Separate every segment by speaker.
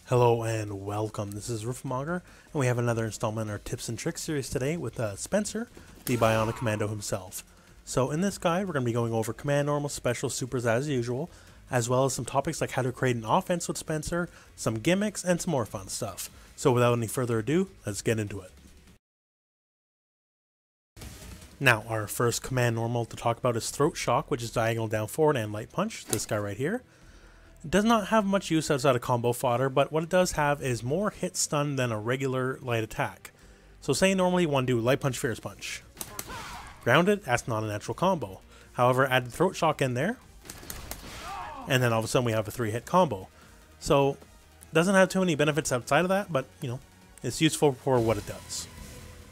Speaker 1: Hello and welcome. This is Rooflemonger, and we have another installment in our tips and tricks series today with Spencer, the Bionic Commando himself. So in this guide, we're going to be going over command normals, special, supers as usual, as well as some topics like how to create an offense with Spencer, some gimmicks, and some more fun stuff. So without any further ado, let's get into it. Now, our first command normal to talk about is Throat Shock, which is diagonal down forward, and Light Punch, this guy right here. It does not have much use outside of combo fodder, but what it does have is more hit stun than a regular light attack. So say normally you want to do Light Punch, Fierce Punch. Grounded, that's not a natural combo. However, add Throat Shock in there, and then all of a sudden we have a 3-hit combo. So, it doesn't have too many benefits outside of that, but, you know, it's useful for what it does.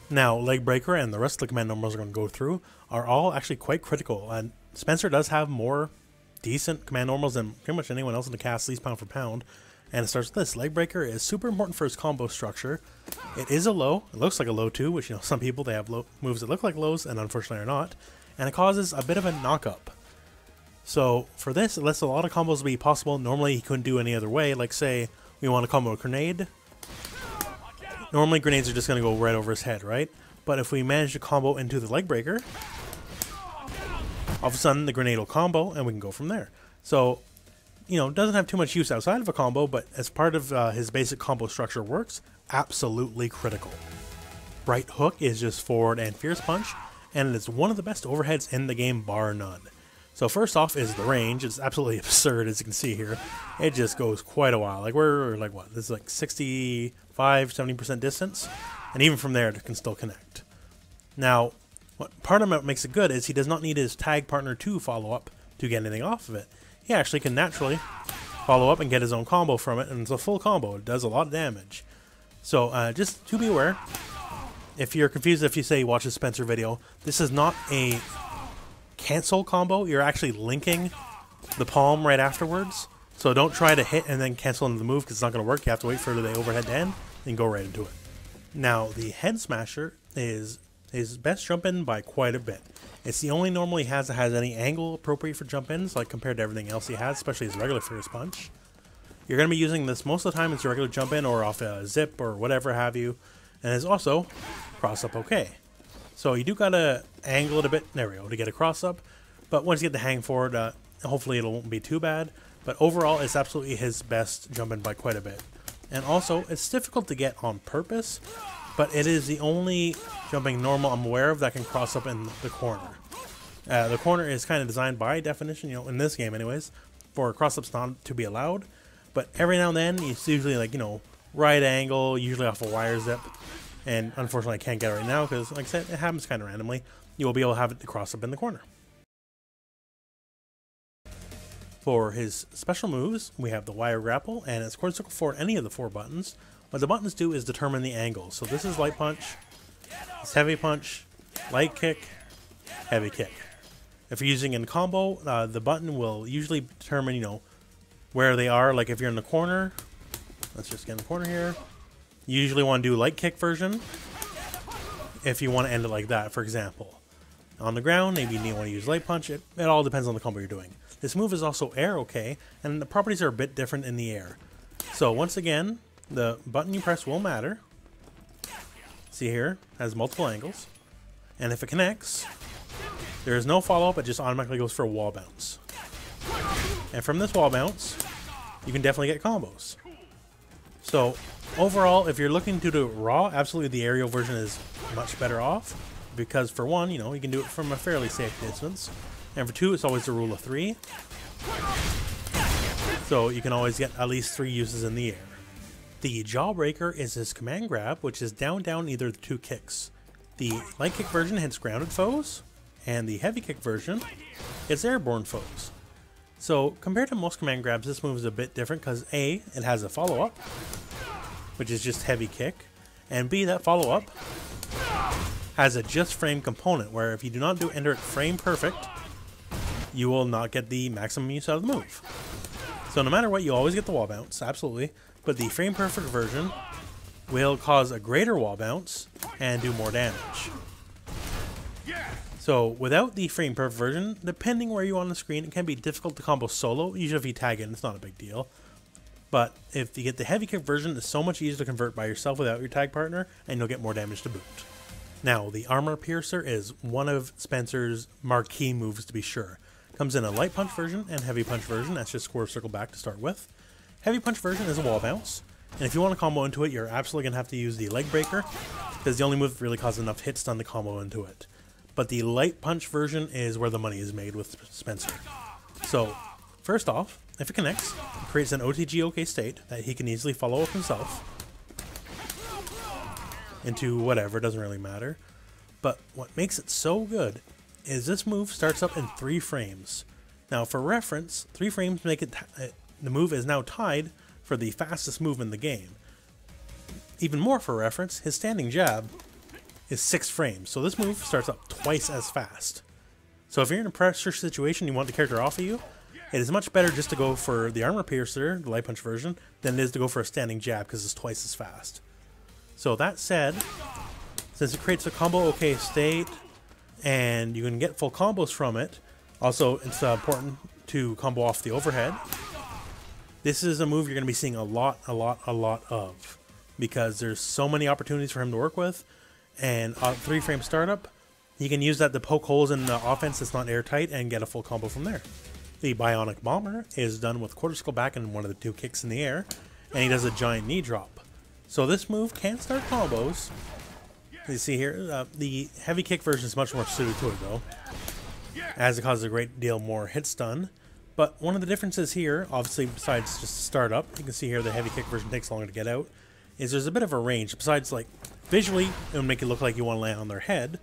Speaker 1: Now, Leg Breaker and the rest of the command normals we're going to go through are all actually quite critical, and Spencer does have more decent command normals than pretty much anyone else in the cast, at least pound for pound. And it starts with this. Leg Breaker is super important for its combo structure. It is a low. It looks like a low too, which, you know, some people, they have low moves that look like lows and unfortunately are not. And it causes a bit of a knock-up. So for this, it lets a lot of combos be possible. Normally he couldn't do any other way. Like say we want to combo a grenade. Normally grenades are just going to go right over his head, right? But if we manage to combo into the Leg Breaker, all of a sudden the grenade will combo and we can go from there. So, you know, doesn't have too much use outside of a combo, but as part of his basic combo structure works, absolutely critical. Right Hook is just forward and Fierce Punch, and it is one of the best overheads in the game, bar none. So first off is the range. It's absolutely absurd, as you can see here. It just goes quite a while. Like we're like what? This is like 65-70% distance, and even from there it can still connect. Now, what part of what makes it good is he does not need his tag partner to follow up to get anything off of it. He actually can naturally follow up and get his own combo from it, and it's a full combo. It does a lot of damage. So just to be aware, if you're confused if you say you watch a Spencer video, this is not a cancel combo. You're actually linking the palm right afterwards. So don't try to hit and then cancel into the move because it's not going to work. You have to wait for the overhead to end and go right into it. Now the Head Smasher is his best jump in by quite a bit. It's the only normal he has that has any angle appropriate for jump ins, like compared to everything else he has, especially his regular Fierce Punch. You're going to be using this most of the time as a regular jump in or off a zip or whatever have you, and it's also cross up okay. So you do got to angle it a bit, there we go, to get a cross up, but once you get the hang for it, hopefully it won't be too bad. But overall, it's absolutely his best jump in by quite a bit. And also, it's difficult to get on purpose, but it is the only jumping normal I'm aware of that can cross up in the corner. The corner is kind of designed by definition, you know, in this game anyways, for cross-ups not to be allowed. But every now and then, it's usually like, you know, right angle, usually off a wire zip. And unfortunately, I can't get it right now because, like I said, it happens kind of randomly. You will be able to have it cross up in the corner. For his special moves, we have the Wire Grapple, and it's quarter circle forward any of the 4 buttons. What the buttons do is determine the angle. So this is Light Punch, it's Heavy Punch, Light Kick, Heavy Kick. If you're using in combo, the button will usually determine, you know, where they are. Like if you're in the corner, let's just get in the corner here. You usually want to do Light Kick version if you want to end it like that, for example. On the ground, maybe you want to use Light Punch. It all depends on the combo you're doing. This move is also air okay, and the properties are a bit different in the air. So once again, the button you press will matter. See here, has multiple angles. And if it connects, there is no follow-up, it just automatically goes for a wall bounce. And from this wall bounce, you can definitely get combos. So overall, if you're looking to do it raw, absolutely the aerial version is much better off. Because for one, you know, you can do it from a fairly safe distance. And for 2, it's always the rule of 3. So you can always get at least 3 uses in the air. The Jawbreaker is his command grab, which is down either of the 2 kicks. The Light Kick version hits grounded foes, and the Heavy Kick version hits airborne foes. So compared to most command grabs, this move is a bit different because A, it has a follow-up, which is just Heavy Kick, and B, that follow-up has a just frame component, where if you do not enter it frame perfect, you will not get the maximum use out of the move. So no matter what, you always get the wall bounce, absolutely. But the frame perfect version will cause a greater wall bounce and do more damage. So without the frame perfect version, depending where you are on the screen, it can be difficult to combo solo. Usually if you tag in, it's not a big deal. But if you get the heavy kick version, it's so much easier to convert by yourself without your tag partner, and you'll get more damage to boot. Now, the Armor Piercer is one of Spencer's marquee moves to be sure. Comes in a light punch version and heavy punch version. That's just square circle back to start with. Heavy punch version is a wall bounce. And if you want to combo into it, you're absolutely going to have to use the leg breaker, because the only move that really causes enough hit stun to combo into it. But the light punch version is where the money is made with Spencer. So, first off, if it connects, it creates an OTG OK state that he can easily follow up himself into whatever, doesn't really matter. But what makes it so good is this move starts up in 3 frames. Now for reference, 3 frames make it the move is now tied for the fastest move in the game. Even more for reference, his standing jab is 6 frames, so this move starts up twice as fast. So if you're in a pressure situation, you want the character off of you, it is much better just to go for the Armor Piercer, the light punch version, than it is to go for a standing jab because it's twice as fast. So that said, since it creates a combo OK state, and you can get full combos from it, also it's important to combo off the overhead. This is a move you're going to be seeing a lot of, because there's so many opportunities for him to work with, and 3 frame startup, he can use that to poke holes in the offense that's not airtight and get a full combo from there. The Bionic Bomber is done with quarter circle back and one of the 2 kicks in the air, and he does a giant knee drop. So this move can start combos. You see here, the heavy kick version is much more suited to it though, as it causes a great deal more hit stun. But one of the differences here, obviously besides just start up, you can see here the heavy kick version takes longer to get out, is there's a bit of a range. Besides, like, visually it would make it look like you want to land on their head,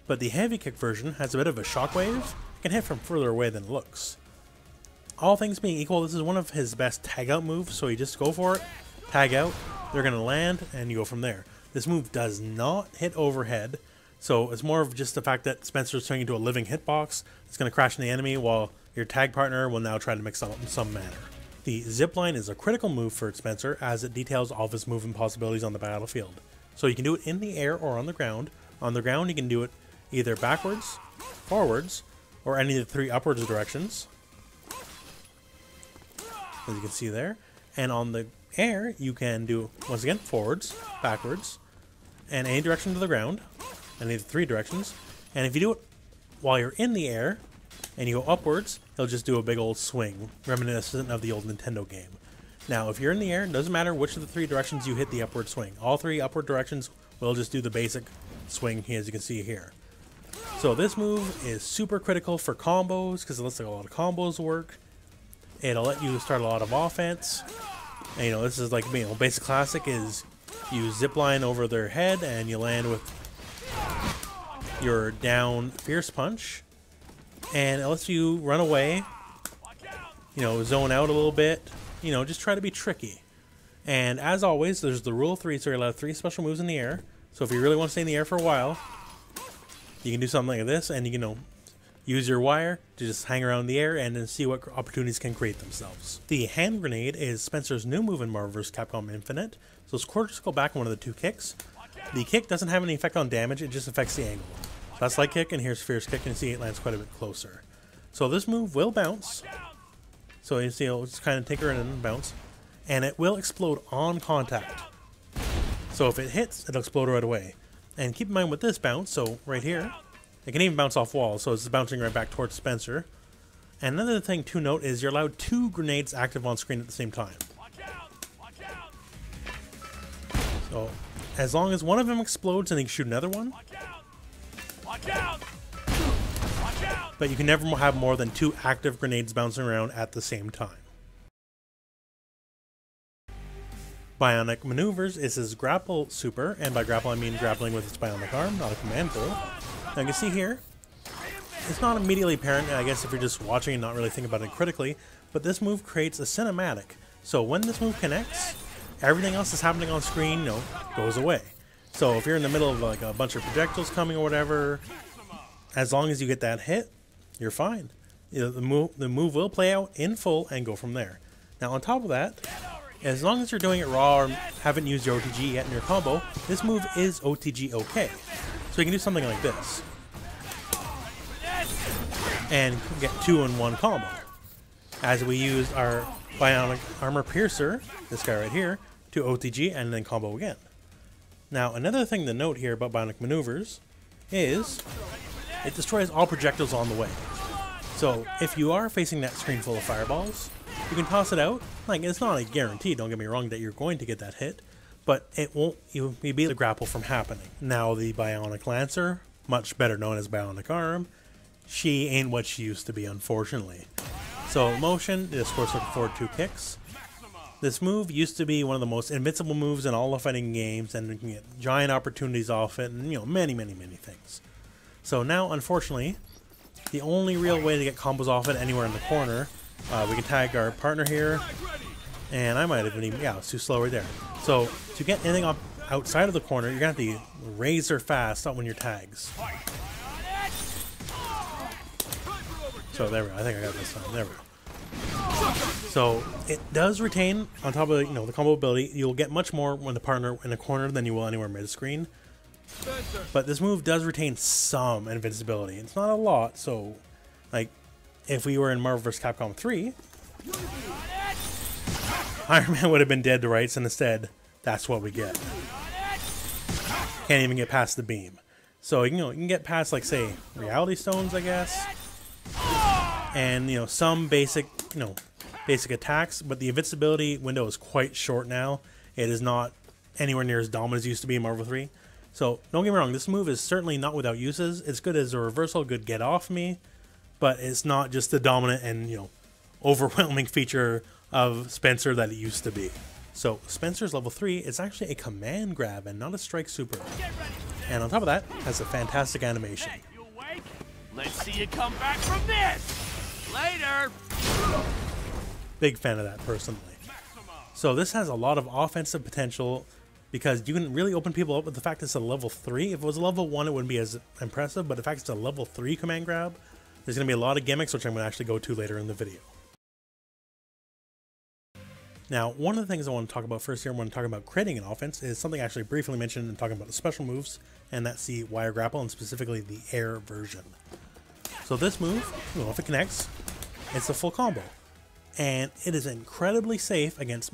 Speaker 1: but the heavy kick version has a bit of a shockwave. It can hit from further away than it looks. All things being equal, this is one of his best tag out moves, so you just go for it, tag out, they're going to land, and you go from there. This move does not hit overhead, so it's more of just the fact that Spencer's turning into a living hitbox. It's going to crash in the enemy, while your tag partner will now try to mix up in some manner. The zipline is a critical move for Spencer, as it details all of his movement possibilities on the battlefield. So you can do it in the air or on the ground. On the ground you can do it either backwards, forwards, or any of the 3 upwards directions, as you can see there. And on the air you can do, once again, forwards, backwards, and any direction to the ground, any of the 3 directions. And if you do it while you're in the air and you go upwards, he'll just do a big old swing, reminiscent of the old Nintendo game. Now if you're in the air, it doesn't matter which of the 3 directions you hit the upward swing. All 3 upward directions will just do the basic swing, as you can see here. So this move is super critical for combos, because it lets like a lot of combos work. It'll let you start a lot of offense. And, you know, this is like, you know, basic classic is you zipline over their head and you land with your down fierce punch, and it lets you run away, you know, zone out a little bit, you know, just try to be tricky. And as always, there's the rule of 3, so you're allowed 3 special moves in the air. So if you really want to stay in the air for a while, you can do something like this, and you know, use your wire to just hang around in the air and then see what opportunities can create themselves. The hand grenade is Spencer's new move in Marvel vs. Capcom Infinite. So it's quarter circle back in one of the 2 kicks. The kick doesn't have any effect on damage, it just affects the angle. So that's light kick, and here's fierce kick, and you see it lands quite a bit closer. So this move will bounce. So you see it'll just kind of tinker and bounce. And it will explode on contact. So if it hits, it'll explode right away. And keep in mind with this bounce, so right here, it can even bounce off walls, so it's bouncing right back towards Spencer. And another thing to note is you're allowed 2 grenades active on screen at the same time. So as long as one of them explodes and you can shoot another one. But you can never have more than 2 active grenades bouncing around at the same time. Bionic Maneuvers is his grapple super, and by grapple I mean grappling with its bionic arm, not a command pole. Now you can see here, it's not immediately apparent, I guess if you're just watching and not really thinking about it critically, but this move creates a cinematic. So when this move connects, everything else that's happening on screen, you know, goes away. So if you're in the middle of like a bunch of projectiles coming or whatever, as long as you get that hit, you're fine. You know, the move will play out in full and go from there. Now on top of that, as long as you're doing it raw or haven't used your OTG yet in your combo, this move is OTG okay. So you can do something like this and get 2-in-1 combo. As we used our Bionic Armor Piercer, this guy right here, to OTG and then combo again. Now, another thing to note here about Bionic Maneuvers is it destroys all projectiles on the way. So, if you are facing that screen full of fireballs, you can toss it out. Like, it's not a guarantee, don't get me wrong, that you're going to get that hit, but it won't be the grapple from happening. Now, the Bionic Lancer, much better known as Bionic Arm, she ain't what she used to be, unfortunately. So, motion, this of course looking forward 2 kicks. This move used to be one of the most invincible moves in all the fighting games, and you can get giant opportunities off it, and many things. So now, unfortunately, the only real way to get combos off it anywhere in the corner, we can tag our partner here, and I might have even, yeah, it's too slow right there. So to get anything up outside of the corner, you're going to have to be razor fast on when your tags. So there we go, I think I got this time, there we go. So it does retain, on top of the combo ability, you'll get much more when the partner in the corner than you will anywhere mid-screen. But this move does retain some invincibility. It's not a lot, so like if we were in Marvel vs. Capcom 3, Iron Man would have been dead to rights, and instead that's what we get. Can't even get past the beam. So you can get past, like, say, Reality Stones, I guess, and some basic basic attacks, but the invincibility window is quite short now. It is not anywhere near as dominant as it used to be in Marvel 3. So don't get me wrong, this move is certainly not without uses. It's good as a reversal, good get off me, but it's not just the dominant and overwhelming feature of Spencer that it used to be. So Spencer's level 3 is actually a command grab and not a strike super. And on top of that, has a fantastic animation.
Speaker 2: Hey, you awake? Let's see you come back from this! Later!
Speaker 1: Big fan of that, personally. So this has a lot of offensive potential because you can really open people up with the fact it's a level 3. If it was a level 1, it wouldn't be as impressive, but the fact it's a level 3 command grab, there's going to be a lot of gimmicks, which I'm going to actually go to later in the video. Now, one of the things I want to talk about first here when talking about creating an offense is something I actually briefly mentioned in talking about the special moves, and that's the wire grapple, and specifically the air version. So this move, if it connects, it's a full combo. And it is incredibly safe against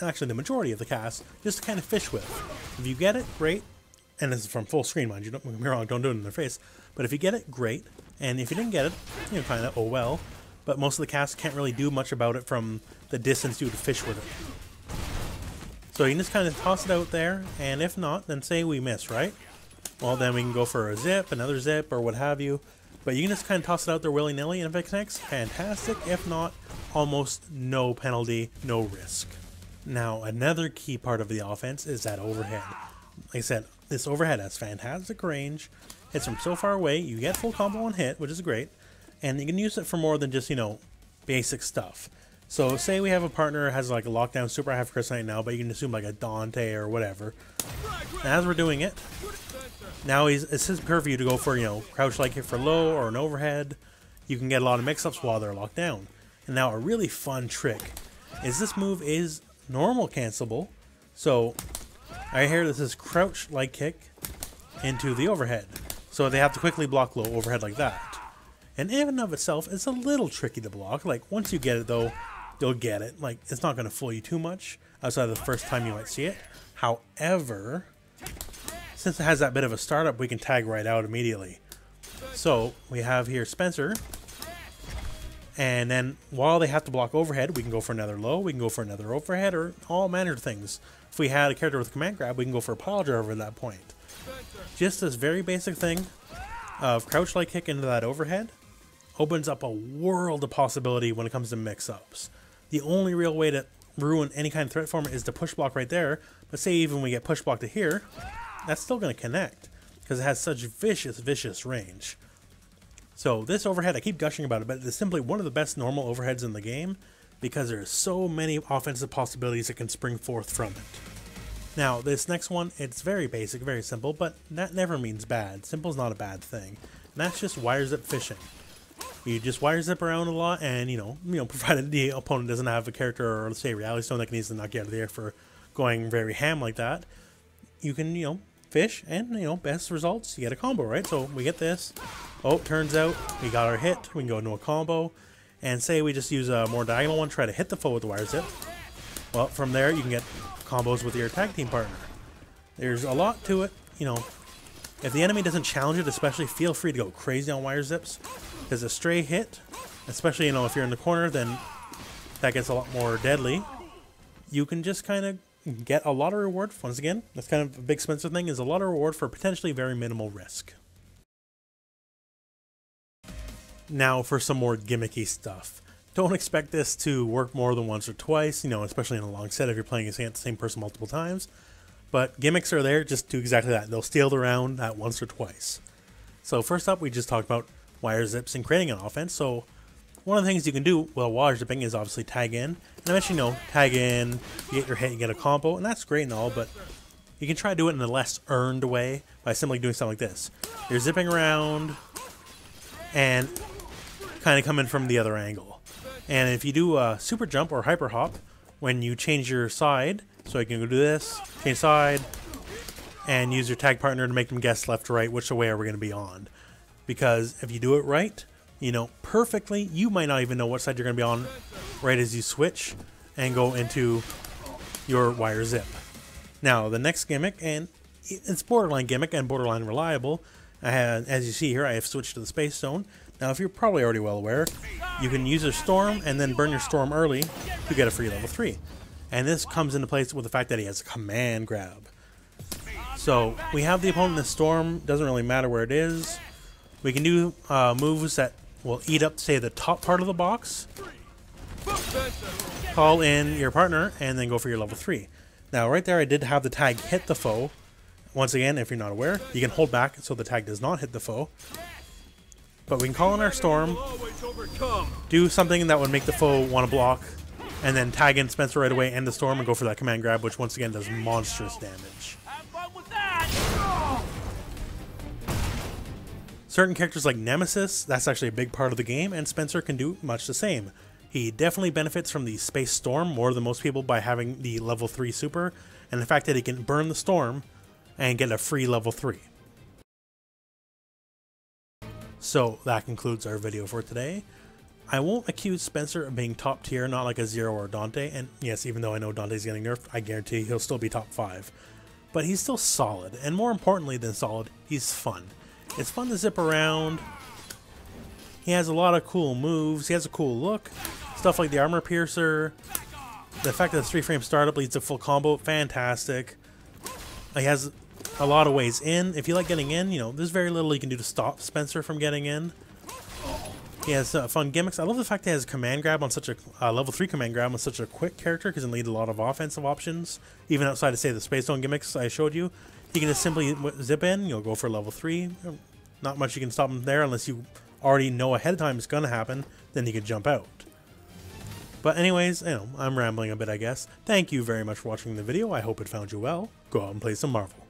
Speaker 1: actually the majority of the cast, just to kind of fish with. If you get it, great. And this is from full screen, mind you, don't get me wrong, don't do it in their face. But if you get it, great. And if you didn't get it, kind of, oh well. But most of the cast can't really do much about it from the distance you would fish with it. So you can just kind of toss it out there, and if not, then say we miss, right? Well, then we can go for a zip, another zip, or what have you. But you can just kind of toss it out there willy-nilly, and if it connects, fantastic. If not, almost no penalty, no risk. Now, another key part of the offense is that overhead. Like I said, this overhead has fantastic range. It's from so far away, you get full combo on hit, which is great. And you can use it for more than just, basic stuff. So say we have a partner who has like a lockdown super, I have Chris right now, but you can assume like a Dante or whatever. And as we're doing it, now it's his purview to go for, crouch like hit for low or an overhead. You can get a lot of mix-ups while they're locked down. And now a really fun trick is this move is normal cancelable. So right here, this is crouch like kick into the overhead. So they have to quickly block low overhead like that. And in and of itself, it's a little tricky to block. Like, once you get it, though, you'll get it. Like, it's not going to fool you too much outside of the first time you might see it. However, since it has that bit of a startup, we can tag right out immediately. So, we have here Spencer. And then, while they have to block overhead, we can go for another low, we can go for another overhead, or all manner of things. If we had a character with a command grab, we can go for a pile driver at that point. Just this very basic thing of crouch like kick into that overhead opens up a world of possibility when it comes to mix-ups. The only real way to ruin any kind of threat form is to push block right there, but say even we get push block to here, that's still going to connect because it has such vicious range. So this overhead, I keep gushing about it, but it's simply one of the best normal overheads in the game because there's so many offensive possibilities that can spring forth from it. Now, this next one, it's very basic, very simple, but that never means bad. Simple is not a bad thing. And that's just wire zip fishing. You just wire zip around a lot, and provided the opponent doesn't have a character or, let's say, Reality Stone that can easily knock you out of the air for going very ham like that, you can, fish, and, best results, you get a combo, right? So we get this. Oh, turns out we got our hit. We can go into a combo. And say we just use a more diagonal one, try to hit the foe with the wire zip. Well, from there you can get combos with your tag team partner. There's a lot to it, you know. If the enemy doesn't challenge it, especially, feel free to go crazy on wire zips. Because a stray hit, especially, you know, if you're in the corner, then that gets a lot more deadly. You can just kind of get a lot of reward. Once again, that's kind of a big Spencer thing, is a lot of reward for potentially very minimal risk. Now for some more gimmicky stuff. Don't expect this to work more than once or twice, you know, especially in a long set if you're playing against the same person multiple times. But gimmicks are there just to do exactly that. They'll steal the round at once or twice. So first up, we just talked about wire zips and creating an offense. So one of the things you can do while wire zipping is obviously tag in. And eventually, you know, tag in, you get your hit, you get a combo, and that's great and all, but you can try to do it in a less earned way by simply doing something like this. You're zipping around and kind of coming from the other angle. And if you do a super jump or hyper hop, when you change your side, so you can go do this, change side, and use your tag partner to make them guess left or right which way are we going to be on. Because if you do it right, you know, perfectly, you might not even know what side you're going to be on right as you switch and go into your wire zip. Now, the next gimmick, and it's borderline gimmick and borderline reliable, as you see here, I have switched to the Space Zone. Now, if you're probably already well aware, you can use a storm and then burn your storm early to get a free level 3. And this comes into place with the fact that he has a command grab. So we have the opponent in the storm, doesn't really matter where it is. We can do moves that will eat up, say, the top part of the box, call in your partner, and then go for your level 3. Now, right there, I did have the tag hit the foe. Once again, if you're not aware, you can hold back so the tag does not hit the foe. But we can call in our storm, do something that would make the foe want to block, and then tag in Spencer right away, end the storm, and go for that command grab, which once again does monstrous damage.
Speaker 2: Have fun with that!
Speaker 1: Certain characters like Nemesis, that's actually a big part of the game, and Spencer can do much the same. He definitely benefits from the Space Storm more than most people by having the level 3 super, and the fact that he can burn the storm and get a free level 3. So that concludes our video for today. I won't accuse Spencer of being top tier, not like a Zero or Dante, and yes, even though I know Dante's getting nerfed, I guarantee he'll still be top 5. But he's still solid, and more importantly than solid, he's fun. It's fun to zip around. He has a lot of cool moves, he has a cool look, stuff like the Armor Piercer, the fact that the 3-frame startup leads to full combo, fantastic. He has a lot of ways in. If you like getting in, you know, there's very little you can do to stop Spencer from getting in. He has fun gimmicks. I love the fact that he has a command grab on such a level 3 command grab on such a quick character, because it leads a lot of offensive options. Even outside of, say, the Space Zone gimmicks I showed you, he can just simply zip in. You'll go for level 3. Not much you can stop him there unless you already know ahead of time it's going to happen. Then he can jump out. But anyways, you know, I'm rambling a bit, I guess. Thank you very much for watching the video. I hope it found you well. Go out and play some Marvel.